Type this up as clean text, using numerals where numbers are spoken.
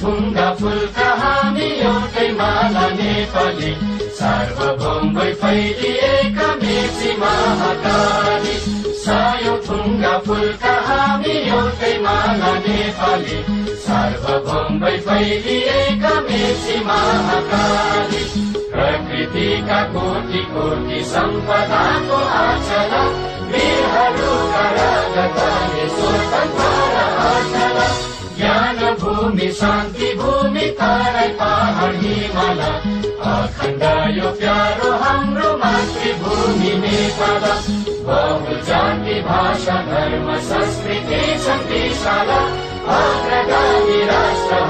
थुङ्गा फुलका हामी एउटै माला नेपाली सार्वभौम भई फैलिएका मेची महाकाली सायो थुङ्गा फुलका हामी एउटै माला नेपाली सार्वभौम भई फैलिएका मेची महाकाली प्रकृतिका कोटि कोटि सम्पदाको आचला वीरहरूका राजधानी स्वतन्त्र आचला ज्ञान भूमि शान्ति भूमि तराई पहाड हिमाल अखण्ड यो प्यारो हाम्रो मातृभूमि नेपाल बहु जाति भाषा धर्म संस्कृति छन् विशाल अग्रगामी राष्ट्र